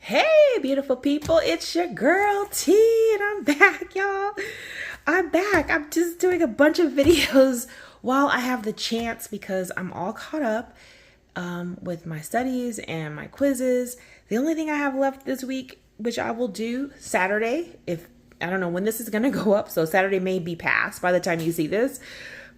Hey, beautiful people, it's your girl T, and I'm back, y'all. I'm back. I'm just doing a bunch of videos while I have the chance because I'm all caught up with my studies and my quizzes. The only thing I have left this week, which I will do Saturday, if I don't know when this is going to go up, so Saturday may be past by the time you see this.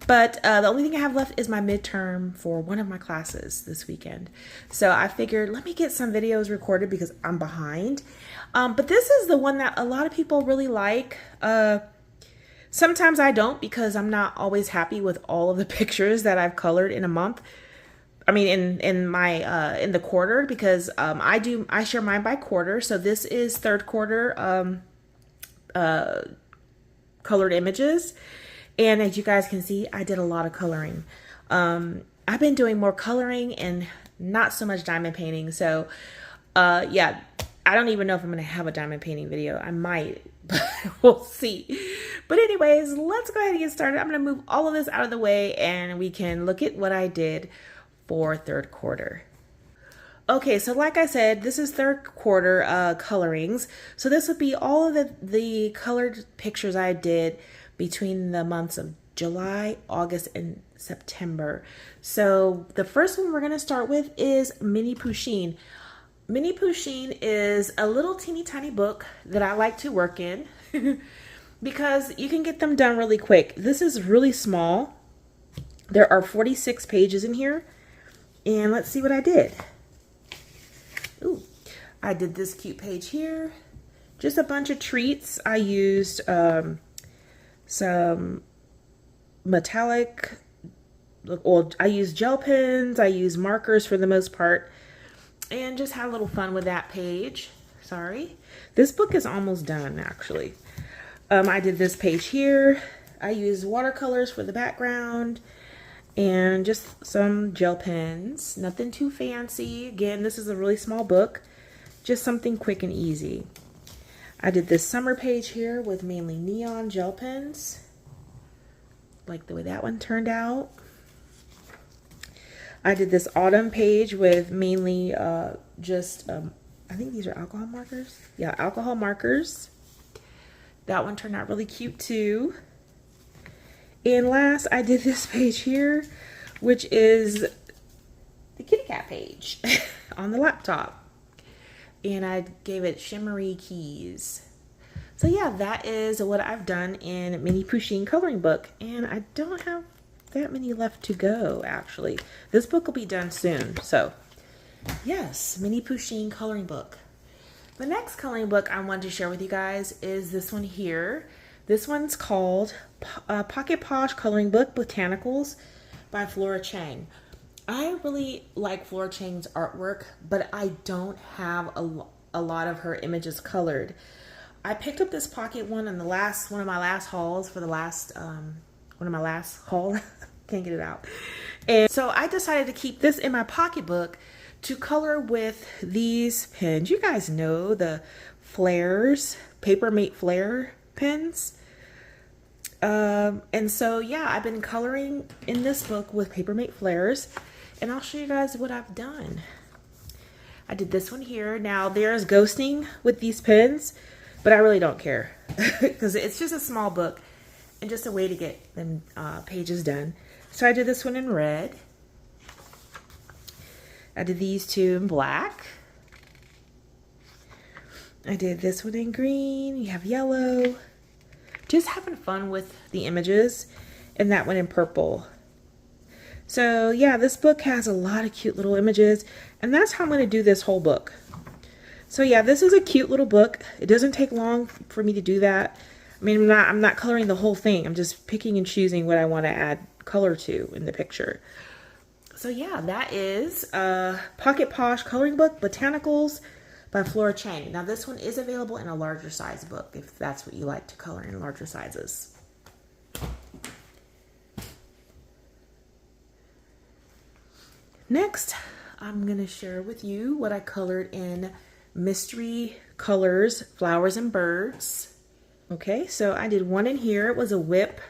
But the only thing I have left is my midterm for one of my classes this weekend. So I figured, let me get some videos recorded because I'm behind. But this is the one that a lot of people really like. Sometimes I don't because I'm not always happy with all of the pictures that I've colored in a month. I mean, in the quarter, because I share mine by quarter. So this is third quarter colored images. And as you guys can see, I did a lot of coloring. I've been doing more coloring and not so much diamond painting. So yeah, I don't even know if I'm going to have a diamond painting video. I might, but we'll see. But anyways, let's go ahead and get started. I'm going to move all of this out of the way and we can look at what I did for third quarter. Okay, so like I said, this is third quarter colorings. So this would be all of the colored pictures I did between the months of July, August, and September. So the first one we're going to start with is Mini Pusheen. Mini Pusheen is a little teeny tiny book that I like to work in because you can get them done really quick. This is really small. There are 46 pages in here. And let's see what I did. Ooh, I did this cute page here. Just a bunch of treats. I used some metallic, well, I use gel pens, I use markers for the most part, and just had a little fun with that page. Sorry. This book is almost done, actually. I did this page here. I used watercolors for the background and just some gel pens. Nothing too fancy. Again, this is a really small book. Just something quick and easy. I did this summer page here with mainly neon gel pens. Like the way that one turned out. I did this autumn page with mainly just, I think these are alcohol markers. Yeah, alcohol markers. That one turned out really cute too. And last, I did this page here, which is the kitty cat page on the laptop. And I gave it shimmery keys. So yeah, that is what I've done in Mini Pusheen coloring book. And I don't have that many left to go, actually. This book will be done soon. So yes, Mini Pusheen coloring book. The next coloring book I wanted to share with you guys is this one here. This one's called Pocket Posh Coloring Book Botanicals by Flora Chang. I really like Flora Chang's artwork, but I don't have a lot of her images colored. I picked up this pocket one in one of my last hauls for the last, can't get it out. And so I decided to keep this in my pocketbook to color with these pens. You guys know the flares, Paper Mate Flare pens. And so yeah, I've been coloring in this book with Paper Mate Flares. And I'll show you guys what I've done. I did this one here. Now there's ghosting with these pens, but I really don't care because it's just a small book and just a way to get them pages done. So I did this one in red. I did these two in black. I did this one in green. You have yellow. Just having fun with the images, and that one in purple. So yeah, this book has a lot of cute little images, and that's how I'm going to do this whole book. So yeah, this is a cute little book. It doesn't take long for me to do that. I mean, I'm not coloring the whole thing. I'm just picking and choosing what I want to add color to in the picture. So yeah, that is Pocket Posh Coloring Book Botanicals by Flora Chang. Now this one is available in a larger size book if that's what you like to color in larger sizes. Next, I'm going to share with you what I colored in Mystery Colors, Flowers and Birds. Okay, so I did one in here. It was a whip.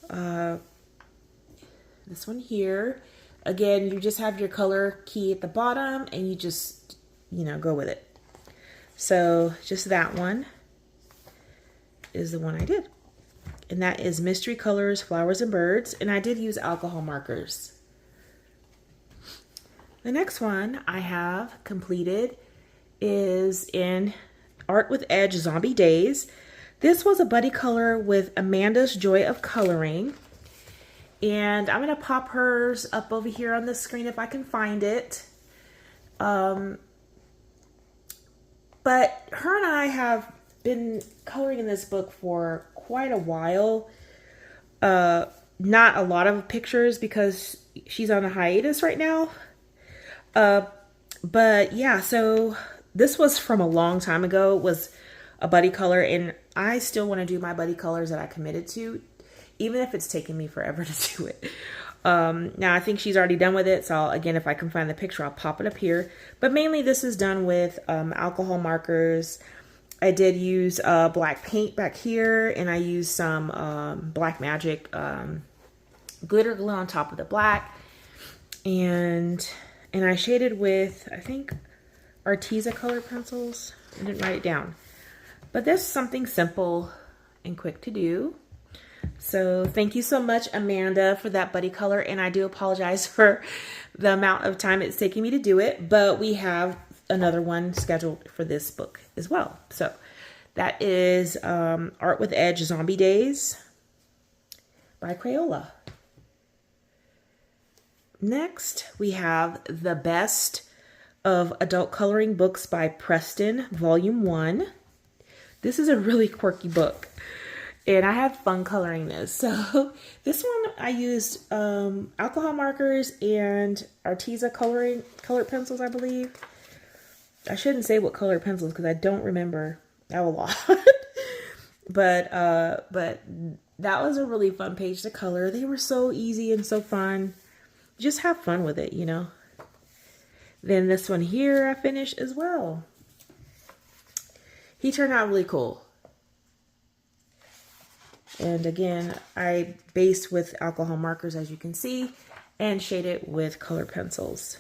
This one here. Again, you just have your color key at the bottom and you just, go with it. So just that one is the one I did. And that is Mystery Colors, Flowers and Birds. And I did use alcohol markers. The next one I have completed is in Art with Edge Zombie Days. This was a buddy color with Amanda's Joy of Coloring. And I'm going to pop hers up over here on the screen if I can find it. But her and I have been coloring in this book for quite a while. Not a lot of pictures because she's on a hiatus right now. But yeah, so this was from a long time ago. It was a buddy color, and I still want to do my buddy colors that I committed to, even if it's taken me forever to do it. Now I think she's already done with it. So again, if I can find the picture, I'll pop it up here. But mainly this is done with alcohol markers. I did use black paint back here, and I used some Black Magic glitter glue on top of the black. And I shaded with, I think, Arteza colored pencils. I didn't write it down. But this is something simple and quick to do. So thank you so much, Amanda, for that buddy color. And I do apologize for the amount of time it's taking me to do it. But we have another one scheduled for this book as well. So that is Art with Edge Zombie Days by Crayola. Next, we have The Best of Adult Coloring Books by Preston, Volume 1. This is a really quirky book, and I had fun coloring this. So this one I used alcohol markers and Arteza colored pencils, I believe. I shouldn't say what colored pencils because I don't remember a lot. but that was a really fun page to color. They were so easy and so fun. Just have fun with it, you know. Then this one here I finished as well. He turned out really cool. And again, I based with alcohol markers, as you can see, and shaded with color pencils.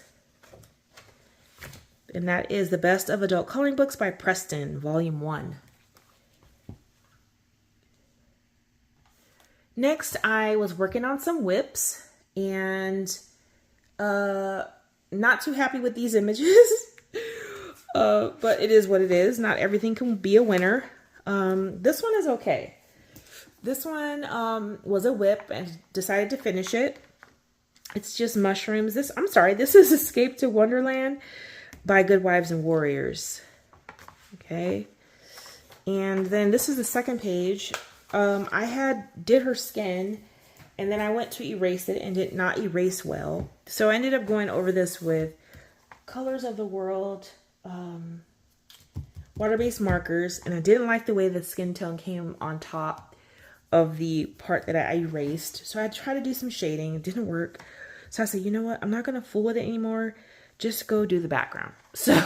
And that is The Best of Adult Coloring Books by Preston, Volume 1. Next, I was working on some whips, and not too happy with these images. But it is what it is. Not everything can be a winner. This one is okay. This one was a whip and decided to finish it. It's just mushrooms. This is Escape to Wonderland by Good Wives and Warriors. Okay. And then this is the second page. I did her skin, and then I went to erase it and did not erase well. So I ended up going over this with Colors of the World water-based markers, and I didn't like the way the skin tone came on top of the part that I erased. So I tried to do some shading. It didn't work. So I said, you know what? I'm not going to fool with it anymore. Just go do the background. So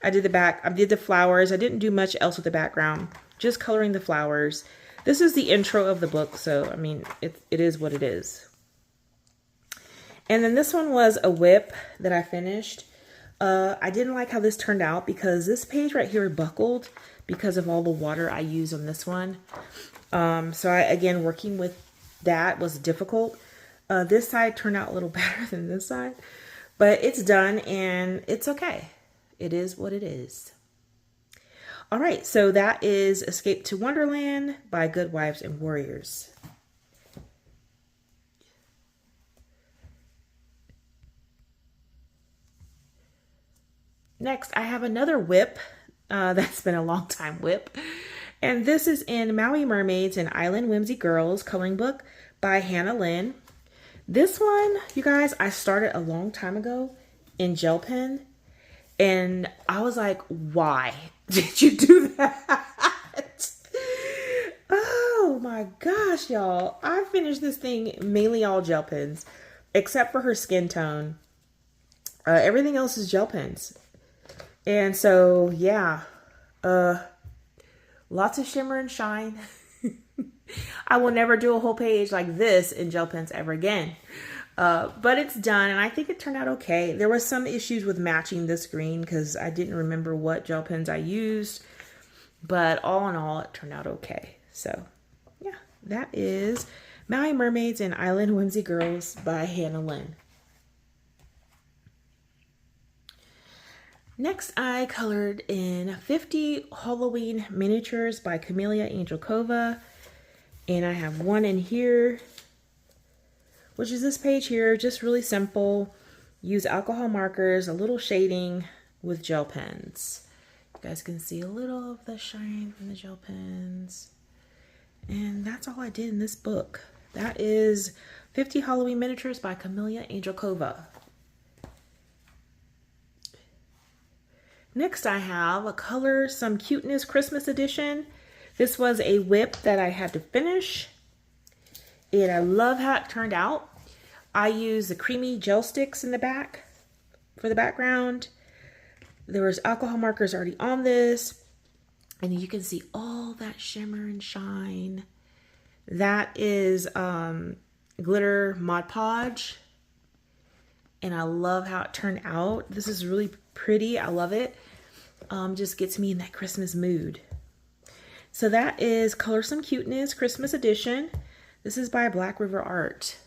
I did the back. I did the flowers. I didn't do much else with the background. Just coloring the flowers. This is the intro of the book. So, I mean, it is what it is. And then this one was a whip that I finished. I didn't like how this turned out because this page right here buckled because of all the water I used on this one. So again, working with that was difficult. This side turned out a little better than this side, but it's done and it's okay. It is what it is. All right, so that is Escape to Wonderland by Good Wives and Warriors. Next, I have another whip that's been a long time whip. And this is in Maui Mermaids and Island Whimsy Girls coloring book by Hannah Lynn. This one, you guys, I started a long time ago in gel pen. And I was like, why did you do that? Oh my gosh, y'all. I finished this thing mainly all gel pens, except for her skin tone. Everything else is gel pens. And so, yeah, lots of shimmer and shine. I will never do a whole page like this in gel pens ever again. But it's done, and I think it turned out okay. There was some issues with matching this green because I didn't remember what gel pens I used. But all in all, it turned out okay. So, yeah, that is Maui Mermaids and Island Whimsy Girls by Hannah Lynn. Next, I colored in 50 Halloween miniatures by Camellia Angelkova. And I have one in here, which is this page here, just really simple. Use alcohol markers, a little shading with gel pens. You guys can see a little of the shine from the gel pens. And that's all I did in this book. That is 50 Halloween miniatures by Camellia Angelkova. Next I have a Color Some Cuteness Christmas edition. This was a whip that I had to finish. And I love how it turned out. I used the creamy gel sticks in the back for the background. There was alcohol markers already on this. And you can see all that shimmer and shine. That is glitter Mod Podge. And I love how it turned out. This is really pretty. I love it. Just gets me in that Christmas mood. So that is Color Some Cuteness Christmas edition. This is by Black River Art.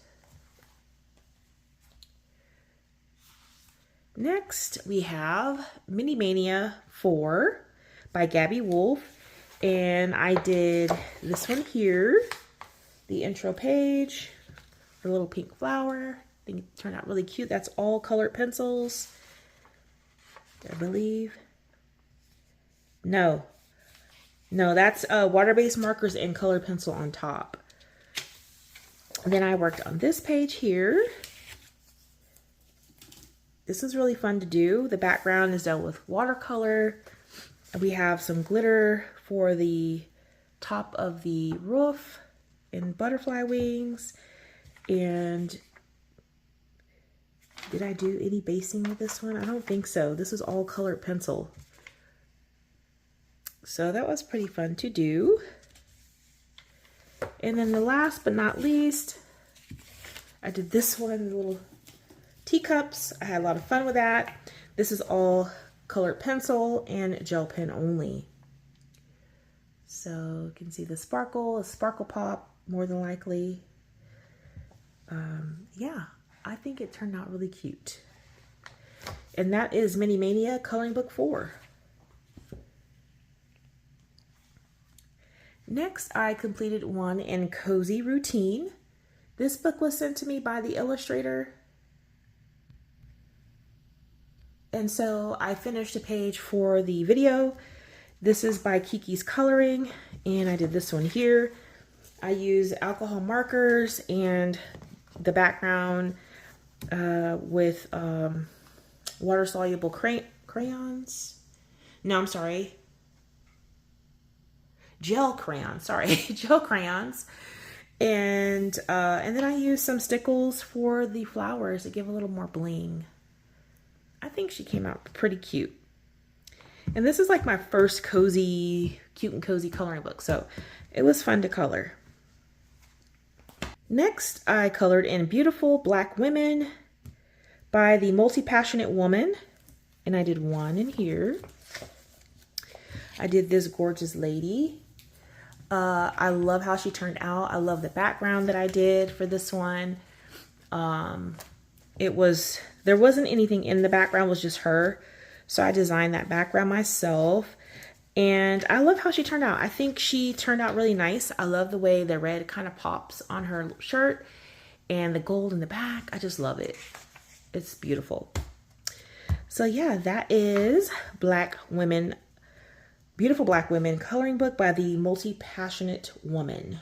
Next we have Mini Mania 4 by Gabby Wolf. And I did this one here. The intro page. The little pink flower. I think it turned out really cute. That's all colored pencils, I believe. No, that's water-based markers and colored pencil on top. And then I worked on this page here. This is really fun to do. The background is done with watercolor. We have some glitter for the top of the roof and butterfly wings. And did I do any basing with this one? I don't think so. This is all colored pencil. So that was pretty fun to do. And then the last but not least, I did this one, the little teacups. I had a lot of fun with that. This is all colored pencil and gel pen only. So you can see the sparkle, a sparkle pop, more than likely. Yeah, I think it turned out really cute. And that is Mini Mania Coloring Book 4. Next, I completed one in Cozy Routine. This book was sent to me by the illustrator. And so I finished a page for the video. This is by Kiki's Coloring, and I did this one here. I use alcohol markers and the background with water-soluble crayons. No, I'm sorry. Gel crayons, sorry, gel crayons. And then I used some stickles for the flowers to give a little more bling. I think she came out pretty cute. And this is like my first cozy, cute and cozy coloring book, so it was fun to color. Next, I colored in Beautiful Black Women by the Multi-Passionate Woman, and I did one in here. I did this gorgeous lady. I love how she turned out. I love the background that I did for this one. There wasn't anything in the background, it was just her. So I designed that background myself. And I love how she turned out. I think she turned out really nice. I love the way the red kind of pops on her shirt and the gold in the back. I just love it. It's beautiful. So yeah, that is Black Women, Beautiful Black Women coloring book by the Multi-Passionate Woman.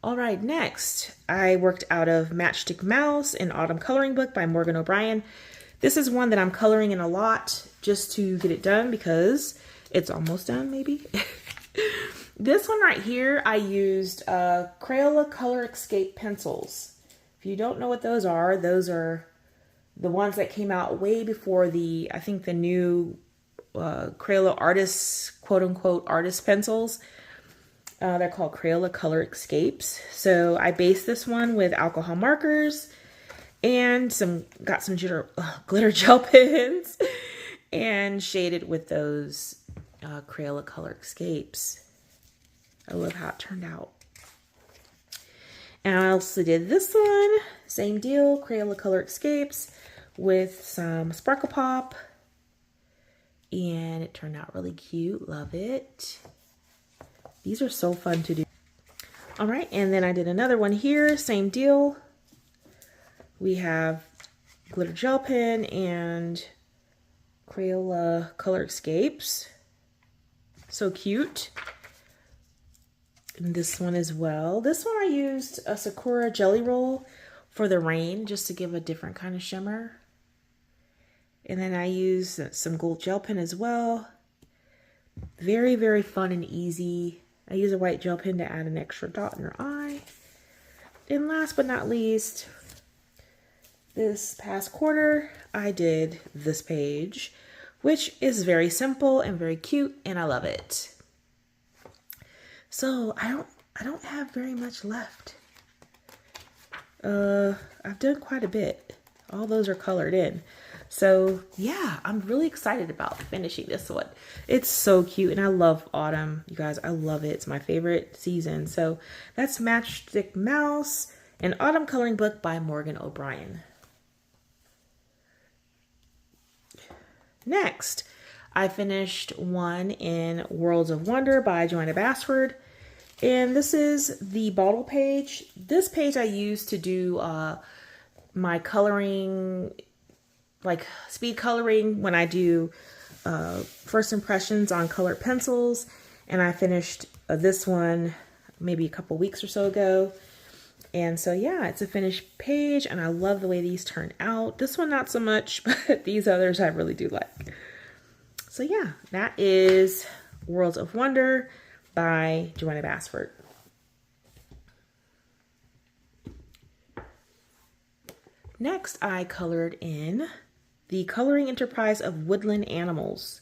All right, next I worked out of Matchstick Mouse, an autumn coloring book by Morgan O'Brien. This is one that I'm coloring in a lot just to get it done because it's almost done, maybe. This one right here, I used Crayola Color Escape pencils. If you don't know what those are the ones that came out way before I think the new Crayola artists, quote unquote, artist pencils. They're called Crayola Color Escapes. So I based this one with alcohol markers and got some glitter gel pens and shaded with those Crayola Color Escapes. I love how it turned out. And I also did this one, same deal, Crayola Color Escapes with some Sparkle Pop. And it turned out really cute, love it. These are so fun to do. All right, and then I did another one here, same deal. We have glitter gel pen and Crayola Color Escapes. So cute. And this one as well. This one I used a Sakura Jelly Roll for the rain, just to give a different kind of shimmer. And then I used some gold gel pen as well. Very, very fun and easy. I use a white gel pen to add an extra dot in your eye. And last but not least, this past quarter, I did this page, which is very simple and very cute, and I love it. So I don't have very much left. I've done quite a bit. All those are colored in. So yeah, I'm really excited about finishing this one. It's so cute, and I love autumn, you guys. I love it. It's my favorite season. So that's Matchstick Mouse, an autumn coloring book by Morgan O'Brien. Next, I finished one in Worlds of Wonder by Joanna Basford. And this is the bottle page. This page I use to do my coloring, like speed coloring, when I do first impressions on colored pencils. And I finished this one maybe a couple weeks or so ago. And so yeah, it's a finished page, and I love the way these turn out. This one not so much, but these others I really do like. So yeah, that is Worlds of Wonder by Joanna Basford. Next, I colored in the Coloring Enterprise of Woodland Animals.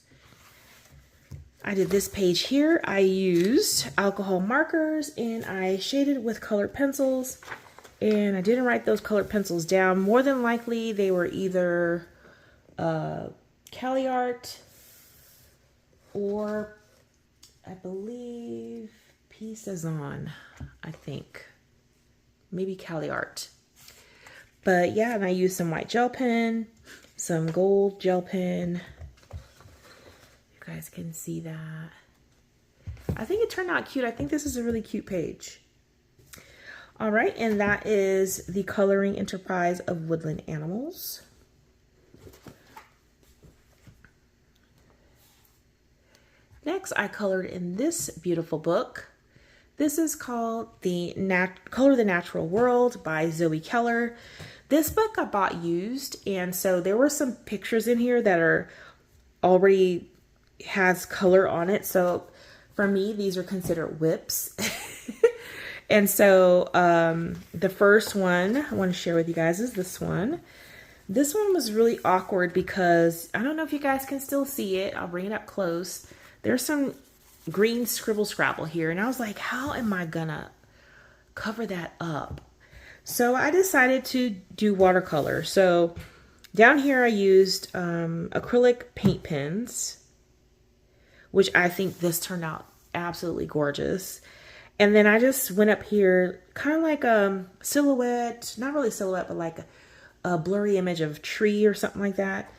I did this page here. I used alcohol markers and I shaded with colored pencils, and I didn't write those colored pencils down. More than likely they were either Cali Art or I believe P. Cezanne, I think. Maybe Cali Art. But yeah, and I used some white gel pen, some gold gel pen. You guys can see that. I think it turned out cute. I think this is a really cute page. All right, and that is the Coloring Enterprise of Woodland Animals. Next, I colored in this beautiful book. This is called Color the Natural World by Zoe Keller. This book I bought used, and so there were some pictures in here that are already has color on it. So for me, these are considered whips. And so the first one I want to share with you guys is this one. This one was really awkward because I don't know if you guys can still see it. I'll bring it up close. There's some green scribble scrabble here, and I was like, how am I gonna cover that up? So I decided to do watercolor. So down here I used acrylic paint pens, which I think this turned out absolutely gorgeous. And then I just went up here, kind of like a silhouette, not really silhouette, but like a blurry image of tree or something like that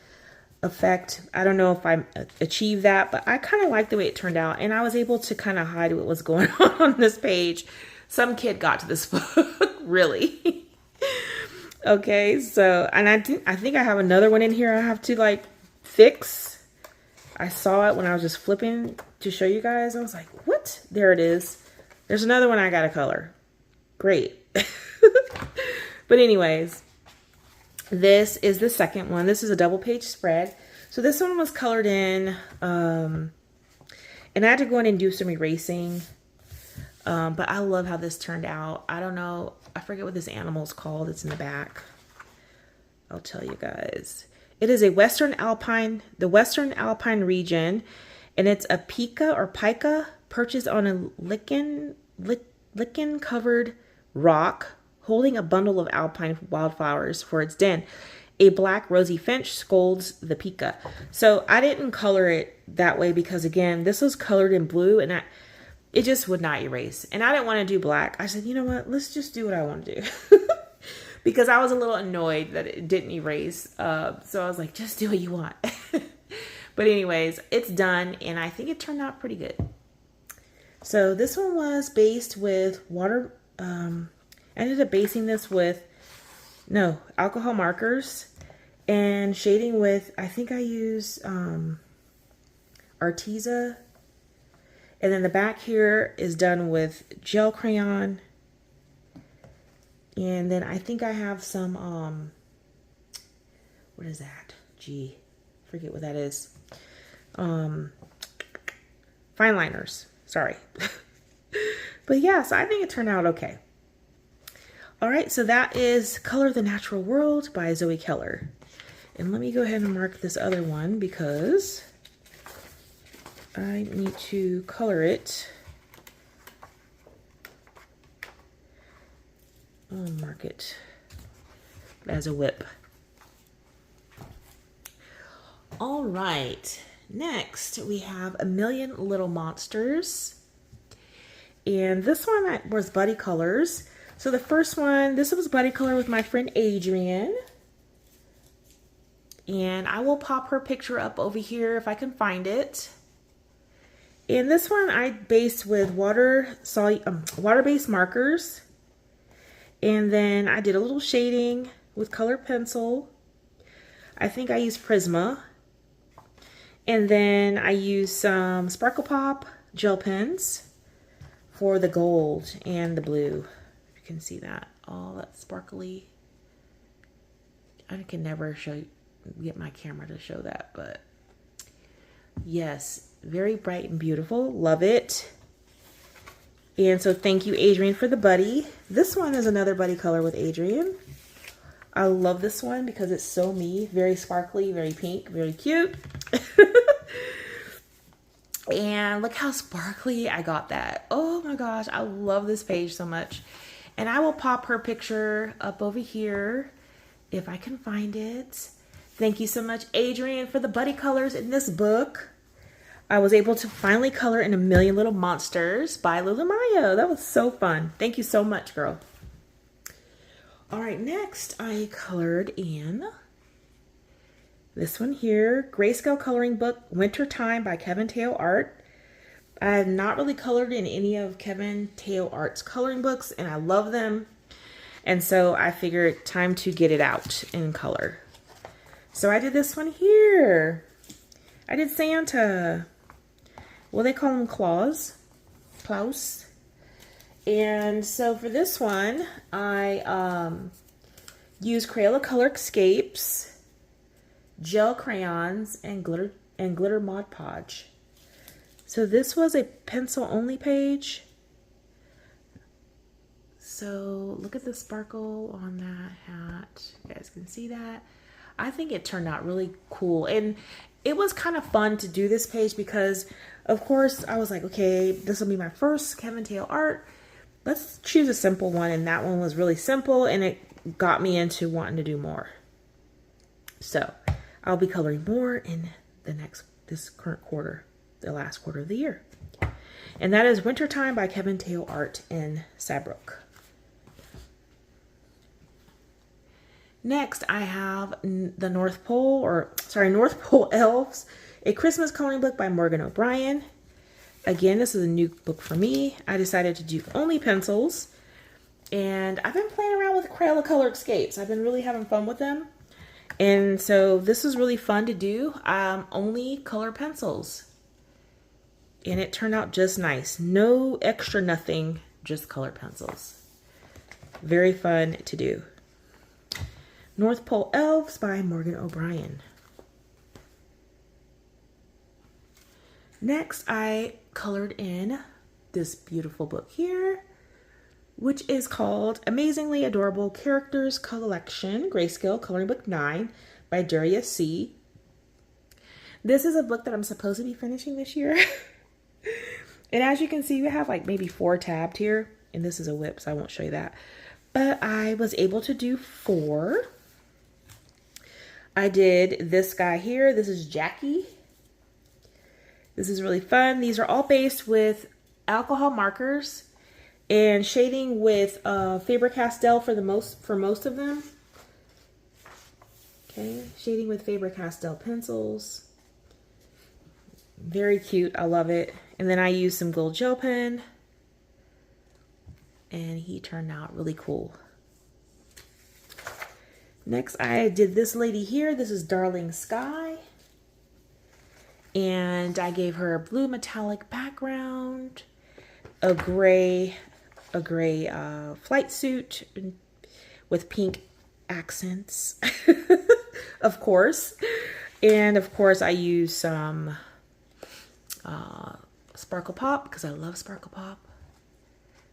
effect. I don't know if I achieved that, but I kind of like the way it turned out. And I was able to kind of hide what was going on this page. Some kid got to this book, really. Okay, so, and I think I have another one in here I have to like fix. I saw it when I was just flipping to show you guys. I was like, what? There it is. There's another one I got to color. Great. But anyways, this is the second one. This is a double page spread. So this one was colored in, and I had to go in and do some erasing. But I love how this turned out. I don't know. I forget what this animal is called. It's in the back. I'll tell you guys. It is a the Western Alpine region, and it's a pika or pika perches on a lichen covered rock, holding a bundle of alpine wildflowers for its den. A black rosy finch scolds the pika. So I didn't color it that way because, again, this was colored in blue and it just would not erase. And I didn't want to do black. I said, you know what? Let's just do what I want to do. Because I was a little annoyed that it didn't erase. So I was like, just do what you want. But anyways, it's done. And I think it turned out pretty good. So this one was based with water. I ended up basing this with, alcohol markers. And shading with, I think I use Arteza. And then the back here is done with gel crayon. And then I think I have some, what is that? Gee, forget what that is. Fine liners, sorry. But yeah, so I think it turned out okay. All right, so that is Color the Natural World by Zoe Keller. And let me go ahead and mark this other one because I need to color it. I'll mark it as a whip. All right, next we have A Million Little Monsters. And this one was buddy colors. So the first one, this was buddy color with my friend Addrienne. And I will pop her picture up over here if I can find it. And this one I based with water-based markers. And then I did a little shading with colored pencil. I think I used Prisma. And then I used some Sparkle Pop gel pens for the gold and the blue. You can see that. All that sparkly. I can never get my camera to show that, but yes, very bright and beautiful. Love it. And so thank you, Addrienne, for the buddy. This one is another buddy color with Addrienne. I love this one because it's so me. Very sparkly, very pink, very cute. And look how sparkly I got that. Oh my gosh, I love this page so much. And I will pop her picture up over here if I can find it. Thank you so much, Addrienne, for the buddy colors in this book. I was able to finally color in A Million Little Monsters by Lula Maya. That was so fun. Thank you so much, girl. All right, next I colored in this one here, Grayscale Coloring Book, Wintertime by Kevin Teo Art. I have not really colored in any of Kevin Teo Art's coloring books, and I love them. And so I figured time to get it out in color. So I did this one here. I did Santa. Well, they call him Klaus. And so for this one, I used Crayola Color Escapes, gel crayons, and glitter Mod Podge. So this was a pencil only page. So look at the sparkle on that hat. You guys can see that. I think it turned out really cool. And it was kind of fun to do this page because, of course, I was like, okay, this will be my first Kevin Teo Art. Let's choose a simple one. And that one was really simple, and it got me into wanting to do more. So I'll be coloring more in this current quarter, the last quarter of the year. And that is Wintertime by Kevin Teo Art in Saybrook. Next, I have the North Pole Elves, a Christmas coloring book by Morgan O'Brien. Again, this is a new book for me. I decided to do only pencils. And I've been playing around with Crayola Color Escapes. I've been really having fun with them. And so this is really fun to do. Only color pencils. And it turned out just nice. No extra nothing, just color pencils. Very fun to do. North Pole Elves by Morgan O'Brien. Next, I colored in this beautiful book here, which is called Amazingly Adorable Characters Collection, Grayscale Coloring Book 9 by Daria C. This is a book that I'm supposed to be finishing this year. And as you can see, we have like maybe 4 tabbed here. And this is a whip, so I won't show you that. But I was able to do 4. I did this guy here. This is Jackie. This is really fun. These are all based with alcohol markers and shading with Faber-Castell for most of them. Okay, shading with Faber-Castell pencils. Very cute. I love it. And then I used some gold gel pen. And he turned out really cool. Next, I did this lady here. This is Darling Sky. And I gave her a blue metallic background, a gray flight suit with pink accents, of course. And of course, I used some Sparkle Pop because I love Sparkle Pop.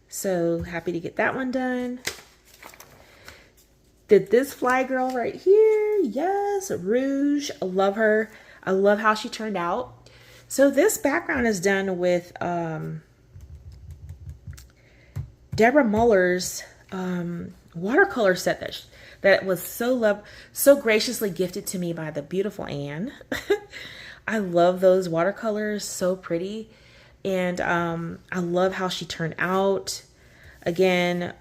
So happy to get that one done. Did this fly girl right here. Yes, Rouge. I love her. I love how she turned out. So this background is done with Deborah Muller's watercolor set that was so graciously gifted to me by the beautiful Anne. I love those watercolors, so pretty. And I love how she turned out. Again,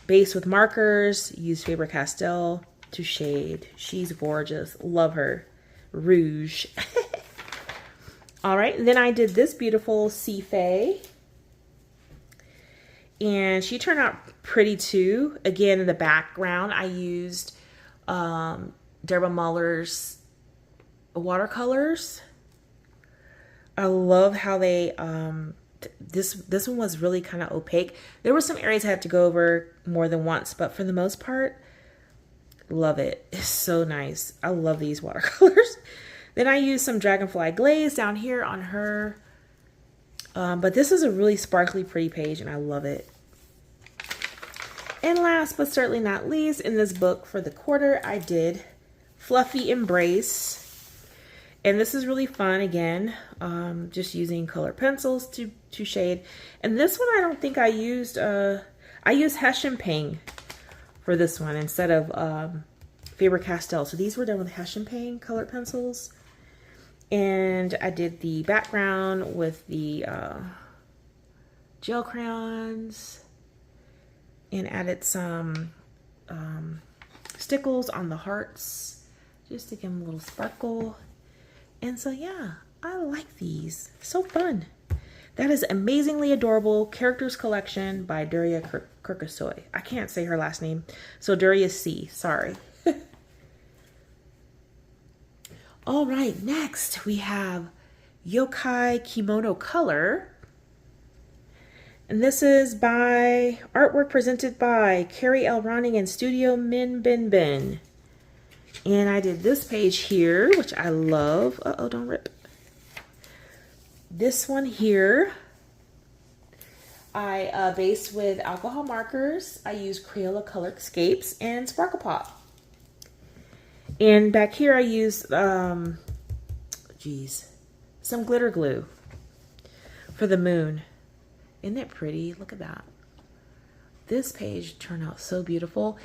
base with markers, use Faber-Castell to shade. She's gorgeous. Love her. Rouge. All right, then I did this beautiful Sea Fae. And she turned out pretty too. Again, in the background, I used Deborah Muller's watercolors. I love how they, this one was really kind of opaque. There were some areas I had to go over more than once, but for the most part, love it. It's so nice. I love these watercolors. Then I used some Dragonfly Glaze down here on her. But this is a really sparkly, pretty page, and I love it. And last but certainly not least, in this book for the quarter, I did Fluffy Embrace. And this is really fun, again, just using colored pencils to shade. And this one, I don't think I used, I used Hessian Ping for this one instead of Faber-Castell. So these were done with Hessian Ping colored pencils. And I did the background with the gel crayons and added some stickles on the hearts just to give them a little sparkle. And so, yeah, I like these. So fun. That is Amazingly Adorable Characters Collection by Duria Kirkasoy. I can't say her last name. So Duria C. Sorry. All right, next we have Yokai Kimono Color. And this is by artwork presented by Carrie L. Ronning and Studio Min Bin Bin. And I did this page here, which I love. Uh-oh, don't rip. This one here, I based with alcohol markers. I used Crayola Colorscapes and Sparkle Pop. And back here I used, some glitter glue for the moon. Isn't it pretty? Look at that. This page turned out so beautiful.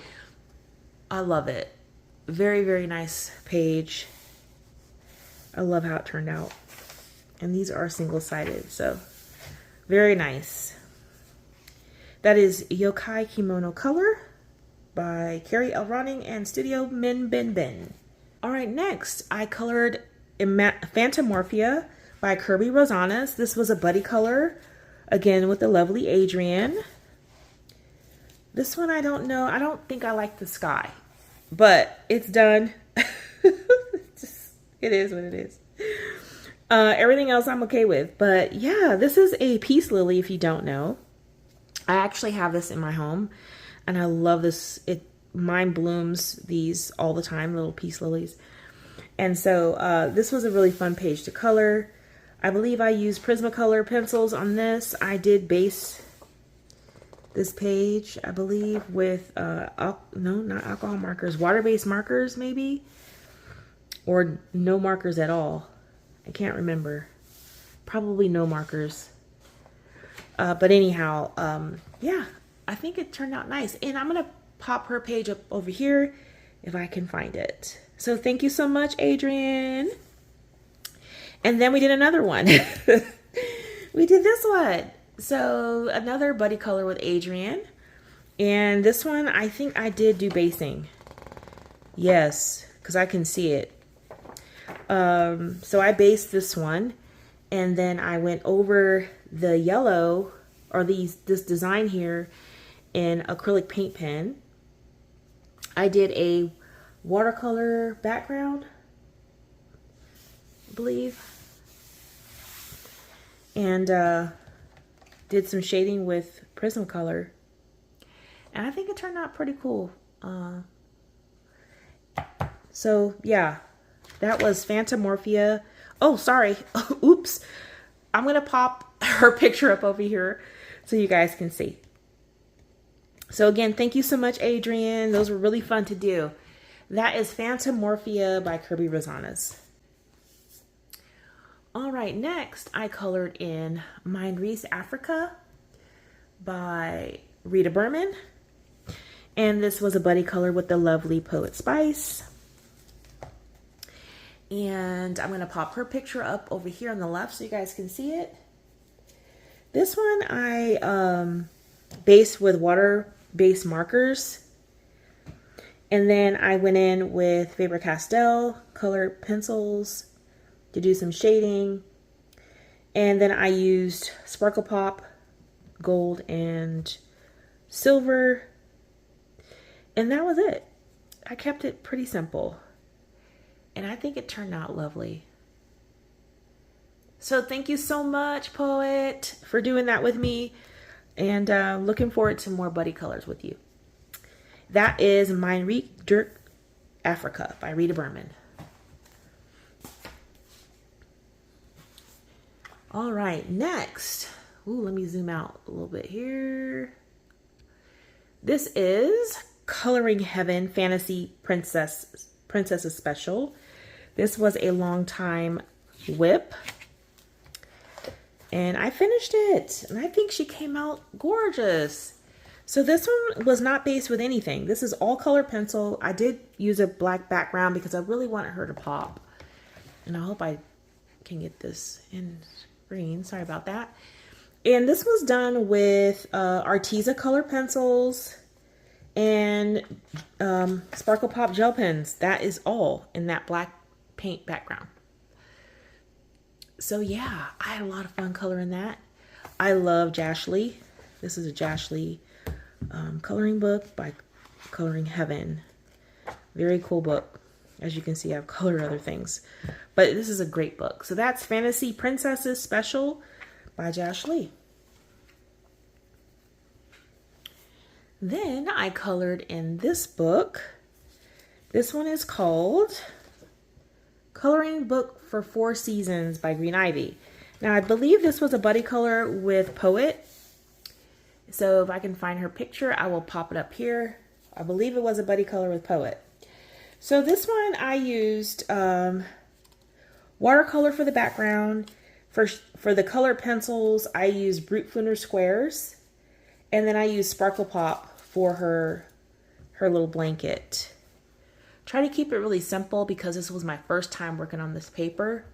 I love it. Very, very nice page. I love how it turned out. And these are single-sided, so very nice. That is Yokai Kimono Color by Carrie L. Ronning and Studio Min Bin Bin. All right, next I colored Fantomorphia by Kirby Rosanas. This was a buddy color, again with the lovely Addrienne. This one I don't know. I don't think I like the sky, but it's done. It is what it is. Everything else I'm okay with. But yeah, this is a peace lily if you don't know. I actually have this in my home and I love this. Mine blooms these all the time, little peace lilies. And so this was a really fun page to color. I believe I used Prismacolor pencils on this. I did base this page, I believe, with, no, not alcohol markers, water-based markers maybe, or no markers at all. I can't remember. Probably no markers. But anyhow, yeah, I think it turned out nice. And I'm going to pop her page up over here if I can find it. So thank you so much, Addrienne. And then we did another one. We did this one. So another buddy color with Addrienne. And this one, I think I did do basing. Yes, because I can see it. So I based this one. And then I went over the yellow, or this design here, in acrylic paint pen. I did a watercolor background, I believe. And did some shading with Prismacolor. And I think it turned out pretty cool. So yeah, that was Fantomorphia. Oh, sorry. Oops. I'm going to pop her picture up over here so you guys can see. So again, thank you so much, Addrienne. Those were really fun to do. That is Fantomorphia by Kirby Rosanas. All right, next I colored in Mind Reese Africa by Rita Berman. And this was a buddy color with the lovely Poet Spice. And I'm going to pop her picture up over here on the left so you guys can see it. This one I based with water-based markers. And then I went in with Faber-Castell colored pencils to do some shading. And then I used Sparkle Pop, gold and silver. And that was it. I kept it pretty simple. And I think it turned out lovely. So thank you so much, Poet, for doing that with me. And looking forward to more buddy colors with you. That is Mein Riek Dirk Africa by Rita Berman. All right, next. Ooh, let me zoom out a little bit here. This is Coloring Heaven Fantasy Princesses Special. This was a long time whip. And I finished it. And I think she came out gorgeous. So this one was not based with anything. This is all color pencil. I did use a black background because I really wanted her to pop. And I hope I can get this in green. Sorry about that. And this was done with Arteza color pencils and Sparkle Pop gel pens. That is all in that black paint background. So yeah, I had a lot of fun coloring that. I love Jashley. This is a Jashley coloring book by Coloring Heaven. Very cool book. As you can see, I've colored other things. But this is a great book. So that's Fantasy Princesses Special by Jashley. Then I colored in this book. This one is called Coloring Book for 4 Seasons by Green Ivy. Now I believe this was a buddy color with Poet. So if I can find her picture, I will pop it up here. I believe it was a buddy color with Poet. So this one I used watercolor for the background. For the colored pencils, I used Brute Fluenter squares. And then I used Sparkle Pop for her little blanket. Try to keep it really simple because this was my first time working on this paper.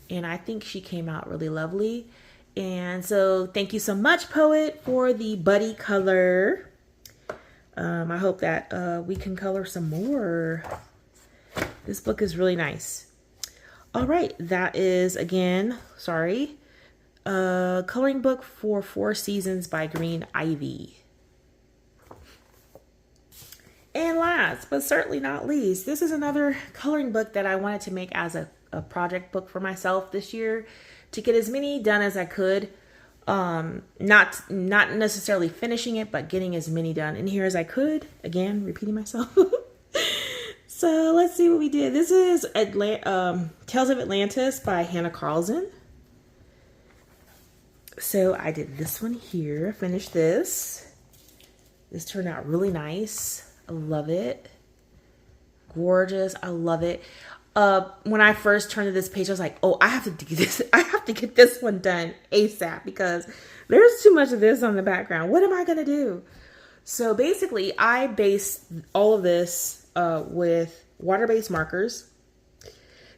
And I think she came out really lovely. And so thank you so much, Poet, for the buddy color. I hope that we can color some more. This book is really nice. All right, that is, again, sorry, Coloring Book for 4 Seasons by Green Ivy. And last, but certainly not least, this is another coloring book that I wanted to make as a project book for myself this year to get as many done as I could. Not necessarily finishing it, but getting as many done in here as I could. Again, repeating myself. So let's see what we did. This is Tales of Atlantis by Hannah Carlson. So I did this one here. Finished this. This turned out really nice. I love it. Gorgeous. I love it. When I first turned to this page, I was like, oh, I have to do this. I have to get this one done ASAP because There's too much of this on the background. What am I going to do? So basically, I based all of this with water-based markers.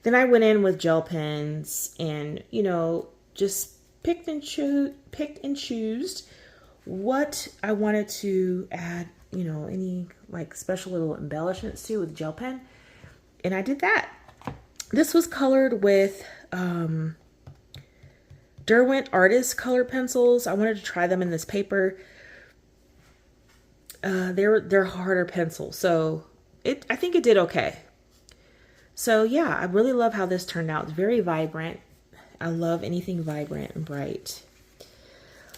Then I went in with gel pens and, you know, just picked and choosed what I wanted to add, you know, any like special little embellishments to with gel pen. And I did that. This was colored with Derwent Artist color pencils. I wanted to try them in this paper. They're harder pencils, so I think it did okay. So yeah, I really love how this turned out. It's very vibrant. I love anything vibrant and bright.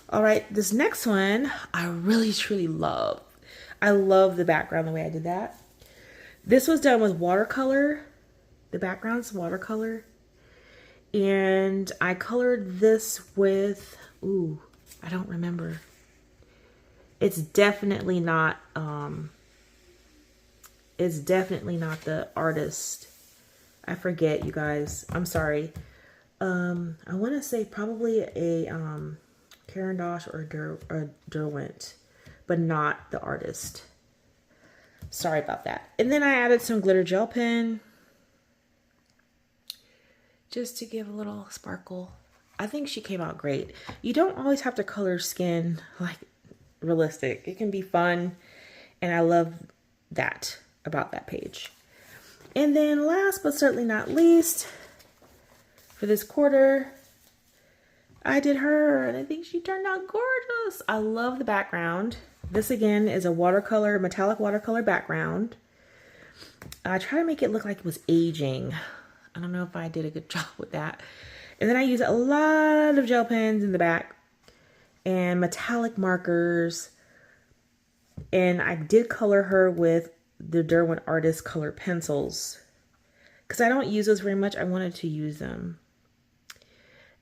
All right, this next one I really truly love. I love the background, the way I did that. This was done with watercolor. The background's watercolor. And I colored this with, ooh, I don't remember. It's definitely not the artist. I forget, you guys. I'm sorry. I want to say probably a Caran d'Ache or Derwent, but not the artist. Sorry about that. And then I added some glitter gel pen just to give a little sparkle. I think she came out great. You don't always have to color skin like realistic. It can be fun, and I love that about that page. And then last but certainly not least, for this quarter, I did her, and I think she turned out gorgeous. I love the background. This again is a watercolor, metallic watercolor background. I try to make it look like it was aging. I don't know if I did a good job with that. And then I use a lot of gel pens in the back and metallic markers. And I did color her with the Derwent Artist color pencils because I don't use those very much. I wanted to use them.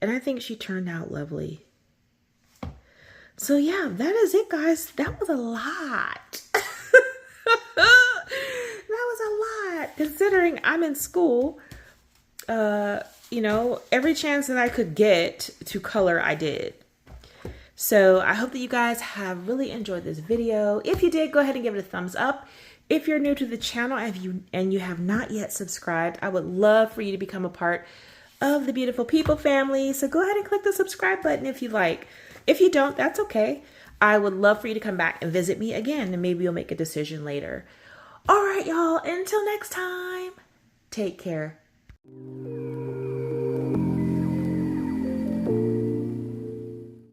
And I think she turned out lovely. So yeah, that is it, guys. That was a lot. That was a lot considering I'm in school. You know, every chance that I could get to color, I did. So I hope that you guys have really enjoyed this video. If you did, go ahead and give it a thumbs up. If you're new to the channel and you have not yet subscribed, I would love for you to become a part of the Beautiful People family. So go ahead and click the subscribe button if you like. If you don't, that's okay. I would love for you to come back and visit me again, and maybe you'll make a decision later. All right, y'all. Until next time, take care.